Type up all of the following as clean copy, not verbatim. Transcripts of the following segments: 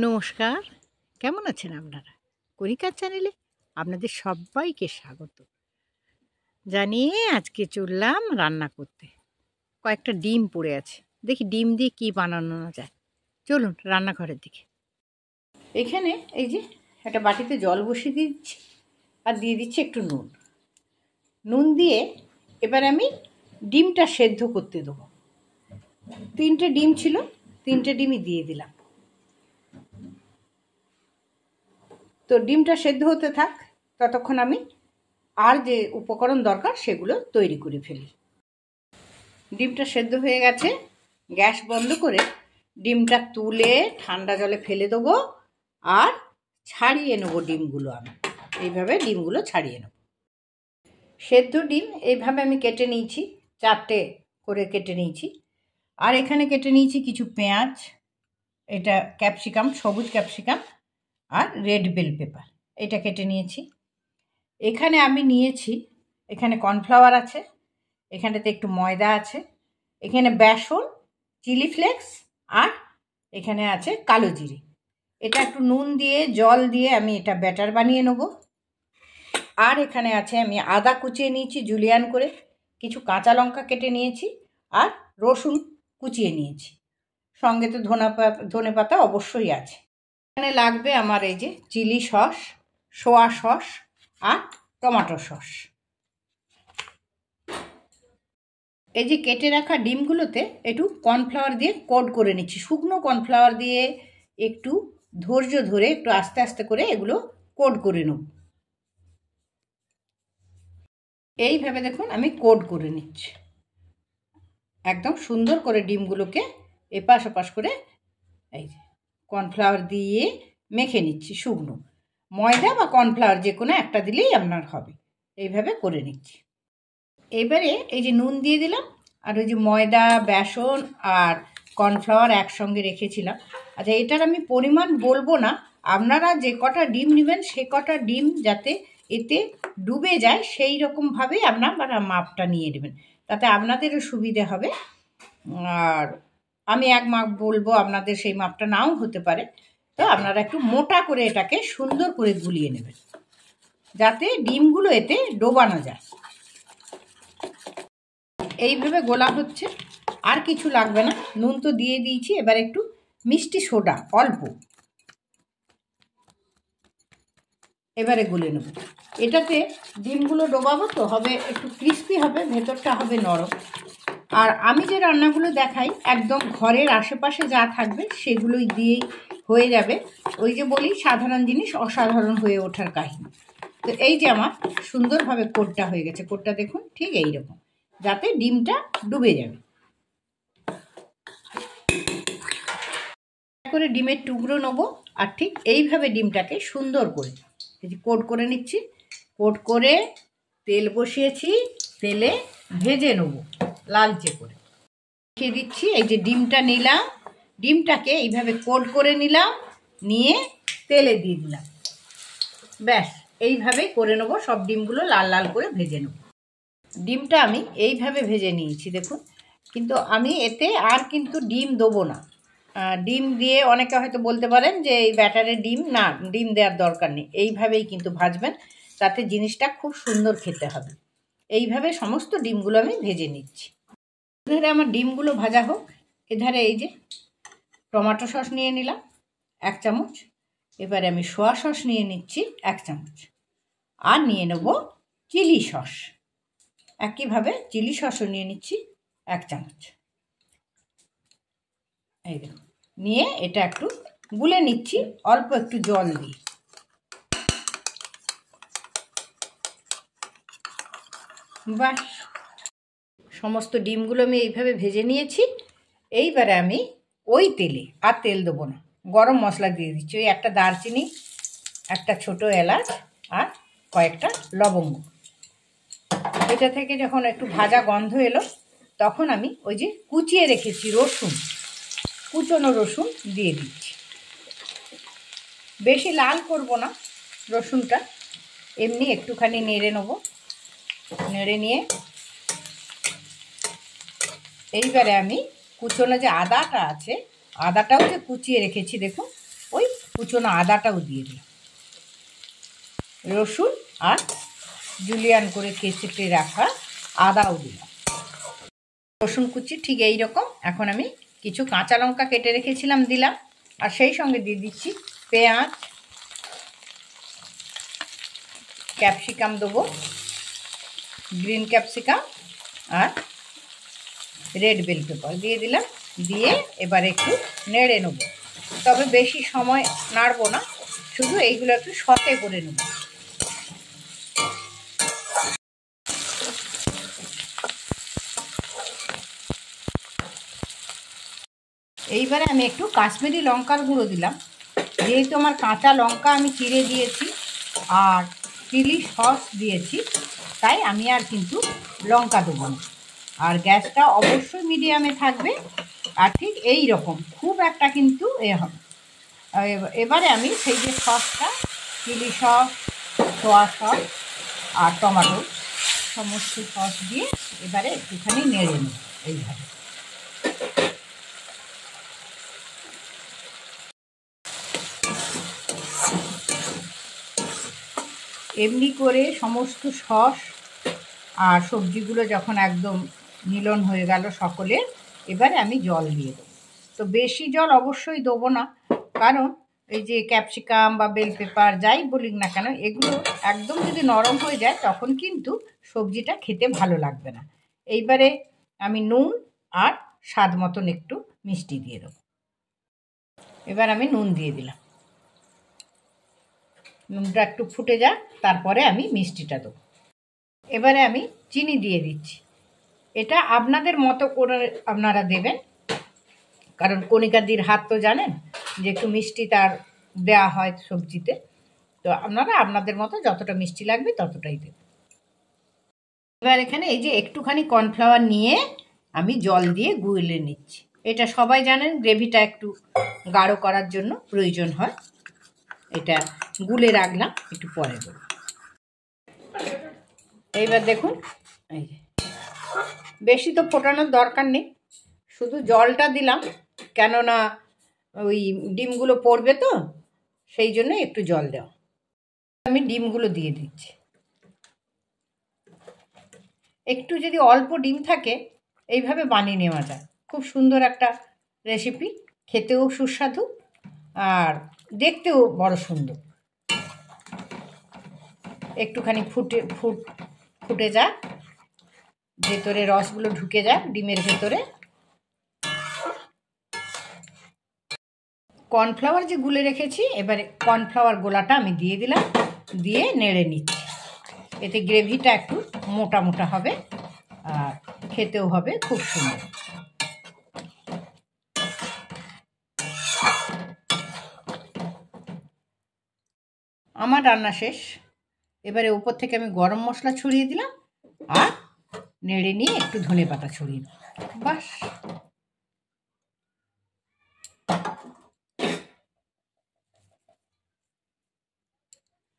নমস্কার, কেমন আছেন আপনারা? কণিকার চ্যানেলে আপনাদের সবাইকে স্বাগত জানিয়ে আজকে চললাম রান্না করতে। কয়েকটা ডিম পড়ে আছে, দেখি ডিম দিয়ে কী বানানো যায়। চলুন রান্নাঘরের দিকে। এখানে এই যে একটা বাটিতে জল বসিয়ে দিচ্ছি আর দিয়ে দিচ্ছি একটু নুন। নুন দিয়ে এবার আমি ডিমটা সেদ্ধ করতে দেবো। 3টে ডিম ছিল, 3টে ডিমই দিয়ে দিলাম। তো ডিমটা সেদ্ধ হতে থাক, ততক্ষণ আমি আর যে উপকরণ দরকার সেগুলো তৈরি করে ফেলি। ডিমটা সেদ্ধ হয়ে গেছে, গ্যাস বন্ধ করে ডিমটা তুলে ঠান্ডা জলে ফেলে দেবো আর ছাড়িয়ে নেবো ডিমগুলো। আমি এইভাবে ডিমগুলো ছাড়িয়ে নেব। সেদ্ধ ডিম এইভাবে আমি কেটে নিয়েছি, 4টে করে কেটে নিয়েছি। আর এখানে কেটে নিয়েছি কিছু পেঁয়াজ, এটা ক্যাপসিকাম, সবুজ ক্যাপসিকাম আর রেড বেল পেপার, এটা কেটে নিয়েছি। এখানে আমি নিয়েছি, এখানে কর্নফ্লাওয়ার আছে, এখানটাতে একটু ময়দা আছে, এখানে বেসন, চিলি ফ্লেক্স আর এখানে আছে কালো জিরে। এটা একটু নুন দিয়ে জল দিয়ে আমি এটা ব্যাটার বানিয়ে নেব। আর এখানে আছে আমি আদা কুচিয়ে নিয়েছি জুলিয়ান করে, কিছু কাঁচা লঙ্কা কেটে নিয়েছি আর রসুন কুচিয়ে নিয়েছি। সঙ্গে তো ধনে পাতা অবশ্যই আছে। এখানে লাগবে আমার এই যে চিলি সস, সোয়া সস আর টমেটো সস। এই যে কেটে রাখা ডিমগুলোতে একটু কর্নফ্লাওয়ার দিয়ে কোট করে নিচ্ছি, শুকনো কর্নফ্লাওয়ার দিয়ে একটু ধৈর্য ধরে একটু আস্তে আস্তে করে এগুলো কোট করে নেব। এইভাবে দেখুন আমি কোট করে নিচ্ছি, একদম সুন্দর করে ডিমগুলোকে এপাশ ওপাশ করে এই যে কর্নফ্লাওয়ার দিয়ে মেখে নিচ্ছি। শুকনো ময়দা বা কর্নফ্লাওয়ার যে কোনো একটা দিলেই আপনার হবে। এইভাবে করে নিচ্ছি। এবারে এই যে নুন দিয়ে দিলাম আর ওই যে ময়দা, বেসন আর কর্নফ্লাওয়ার একসঙ্গে রেখেছিলাম। আচ্ছা, এটার আমি পরিমাণ বলবো না, আপনারা যে কটা ডিম নেবেন সে কটা ডিম যাতে এতে ডুবে যায় সেই রকমভাবে আপনারা মাপটা নিয়ে নেবেন, তাতে আপনাদেরও সুবিধে হবে। আর আমি এক মাপ বলবো, আপনাদের সেই মাপটা নাও হতে পারে। তো আপনারা একটু মোটা করে এটাকে সুন্দর করে গুলিয়ে নেবেন যাতে ডিমগুলো এতে ডোবানো যায়। এইভাবে গোলা হচ্ছে, আর কিছু লাগবে না, নুন তো দিয়ে দিয়েছি। এবার একটু মিষ্টি সোডা অল্প এবারে গুলে নেব। এটাতে ডিমগুলো ডোবাবো তো হবে একটু ক্রিস্পি হবে, ভেতরটা হবে নরম। আর আমি যে রান্নাগুলো দেখাই একদম ঘরের আশেপাশে যা থাকবে সেগুলোই দিয়েই হয়ে যাবে। ওই যে বলি সাধারণ জিনিস অসাধারণ হয়ে ওঠার কাহিনী। তো এই যে আমার সুন্দরভাবে কোটটা হয়ে গেছে, কোটটা দেখুন ঠিক এইরকম, যাতে ডিমটা ডুবে যাবে। করে ডিমের টুকরো নেবো আর ঠিক এইভাবে ডিমটাকে সুন্দর করে এই যে কোট করে নিচ্ছি। কোট করে তেল বসিয়েছি, তেলে ভেজে নেবো লালচে করে। রেখে দিচ্ছি। এই যে ডিমটা নিলাম, ডিমটাকে এইভাবে কোট করে নিলাম, নিয়ে তেলে দিয়ে দিলাম। ব্যাস এইভাবে করে নেবো, সব ডিমগুলো লাল লাল করে ভেজে নেব। ডিমটা আমি এইভাবে ভেজে নিয়েছি দেখুন, কিন্তু আমি এতে আর কিন্তু ডিম দেবো না। ডিম দিয়ে অনেকে হয়তো বলতে পারেন যে এই ব্যাটারে ডিম না, ডিম দেওয়ার দরকার নেই। এইভাবেই কিন্তু ভাজবেন, তাতে জিনিসটা খুব সুন্দর খেতে হবে। এইভাবে সমস্ত ডিমগুলো আমি ভেজে নিচ্ছি। এধারে আমার ডিমগুলো ভাজা হোক, এধারে এই যে টমেটো সস নিয়ে নিলাম 1 চামচ। এবারে আমি সোয়া সস নিয়ে নিচ্ছি 1 চামচ, আর নিয়ে নেব চিলি সস। একইভাবে চিলি সসও নিয়ে নিচ্ছি 1 চামচ। এই দেখুন, নিয়ে এটা একটু গুলে নিচ্ছি অল্প একটু জল দিয়ে। বাস সমস্ত ডিমগুলো আমি এইভাবে ভেজে নিয়েছি। এইবারে আমি ওই তেলে আর তেল দেবো না, গরম মশলা দিয়ে দিচ্ছি। ওই একটা দারচিনি, একটা ছোট এলাচ আর কয়েকটা লবঙ্গ। এটা থেকে যখন একটু ভাজা গন্ধ এলো তখন আমি ওই যে কুচিয়ে রেখেছি রসুন, কুচনো রসুন দিয়ে দিচ্ছি। বেশি লাল করব না রসুনটা, এমনি একটুখানি নেড়ে নেব। নেড়ে নিয়ে এইবারে আমি কুচনো যে আদাটা আছে, আদাটাও যে কুচিয়ে রেখেছি দেখুন, ওই কুচনো আদাটাও দিয়ে দিলাম, রসুন আর জুলিয়ান করে কেটে রাখা আদাও দিলাম, রসুন কুচি ঠিক এই রকম। এখন আমি কিছু কাঁচা লঙ্কা কেটে রেখেছিলাম দিলাম, আর সেই সঙ্গে দিয়ে দিচ্ছি পেঁয়াজ, ক্যাপসিকাম দেবো, গ্রিন ক্যাপসিকাম আর রেড বেল পেপার দিয়ে দিলাম, দিয়ে এবার একটু নেড়ে নেব। তবে বেশি সময় নাড়বো না, শুধু এইগুলো একটু সতে করে নেব। এইবারে আমি একটু কাশ্মীরি লঙ্কার গুঁড়ো দিলাম, যেহেতু আমার কাঁচা লঙ্কা আমি চিড়ে দিয়েছি আর চিলি সস দিয়েছি, তাই আমি আর কিন্তু লঙ্কা দেবো না। আর গ্যাসটা অবশ্যই মিডিয়ামে থাকবে, আর ঠিক এই রকম, খুব একটা কিন্তু হবে। এবারে আমি সেই যে সসটা, চিলি সস, সোয়া সস আর টমেটো সমস্ত সস দিয়ে এবারে একটুখানি নেড়ে নেব এইভাবে। এমনি করে সমস্ত সস আর সবজিগুলো যখন একদম মিলন হয়ে গেল সকলে, এবারে আমি জল দিয়ে দেবো। তো বেশি জল অবশ্যই দেবো না, কারণ এই যে ক্যাপসিকাম বা বেল পেপার যাই বলি না কেন, এগুলো একদম যদি নরম হয়ে যায় তখন কিন্তু সবজিটা খেতে ভালো লাগবে না। এইবারে আমি নুন আর স্বাদ মতন একটু মিষ্টি দিয়ে দেবো। এবার আমি নুন দিয়ে দিলাম, নুনটা একটু ফুটে যাক, তারপরে আমি মিষ্টিটা দেবো। এবারে আমি চিনি দিয়ে দিচ্ছি, এটা আপনাদের মতো করে আপনারা দেবেন, কারণ কণিকাদির হাত তো জানেন যে একটু মিষ্টি তার দেওয়া হয় সবজিতে, তো আপনারা আপনাদের মতো যতটা মিষ্টি লাগবে ততটাই দেবেন। এবার এখানে এই যে একটুখানি কর্নফ্লাওয়ার নিয়ে আমি জল দিয়ে গুলে নিচ্ছি। এটা সবাই জানেন গ্রেভিটা একটু গাঢ় করার জন্য প্রয়োজন হয়, এটা গুলে রাখলাম, একটু পরে দেবো। এইবার দেখুন, এই যে বেশি তো ফোটানোর দরকার নেই, শুধু জলটা দিলাম, কেননা ওই ডিমগুলো পড়বে তো, সেই জন্য একটু জল দেওয়া। আমি ডিমগুলো দিয়ে দিচ্ছি। একটু যদি অল্প ডিম থাকে এইভাবে বানিয়ে নেওয়া যায়, খুব সুন্দর একটা রেসিপি, খেতেও সুস্বাদু আর দেখতেও বড় সুন্দর। একটুখানি ফুটে যাক, ভেতরে রসগুলো ঢুকে যাক ডিমের ভেতরে। কর্নফ্লাওয়ার যে গুলে রেখেছি, এবারে কর্নফ্লাওয়ার গোলাটা আমি দিয়ে দিলাম, দিয়ে নেড়ে নিচ্ছি। এতে গ্রেভিটা একটু মোটা মোটা হবে আর খেতেও হবে খুব সুন্দর। আমার রান্না শেষ। এবারে উপর থেকে আমি গরম মশলা ছড়িয়ে দিলাম আর নেড়ে নিয়ে একটু ধনেপাতা ছড়িয়ে দিলাম, বাস।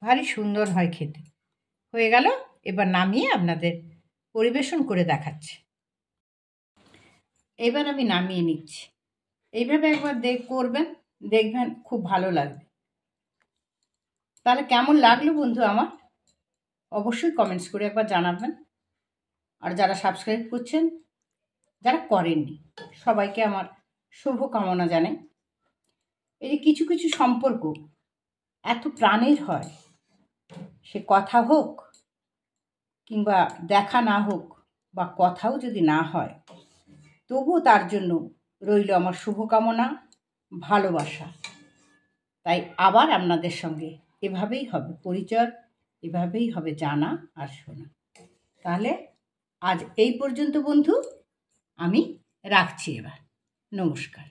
ভারী সুন্দর হয় খেতে। হয়ে গেল, এবার নামিয়ে আপনাদের পরিবেশন করে দেখাচ্ছি। এবার আমি নামিয়ে নিচ্ছি। এইভাবে একবার করবেন, দেখবেন খুব ভালো লাগবে। তাহলে কেমন লাগলো বন্ধু আমার, অবশ্যই কমেন্টস করে একবার জানাবেন। আর যারা সাবস্ক্রাইব করছেন, যারা করেননি, সবাইকে আমার শুভকামনা জানাই। এই যে কিছু কিছু সম্পর্ক এত প্রাণের হয়, সে কথা হোক কিংবা দেখা না হোক, বা কথাও যদি না হয়, তবুও তার জন্য রইল আমার শুভকামনা, ভালোবাসা। তাই আবার আপনাদের সঙ্গে এভাবেই হবে পরিচয়, এভাবেই হবে জানা আর শোনা। তাহলে আজ এই পর্যন্ত বন্ধু, আমি রাখছি এবার। নমস্কার।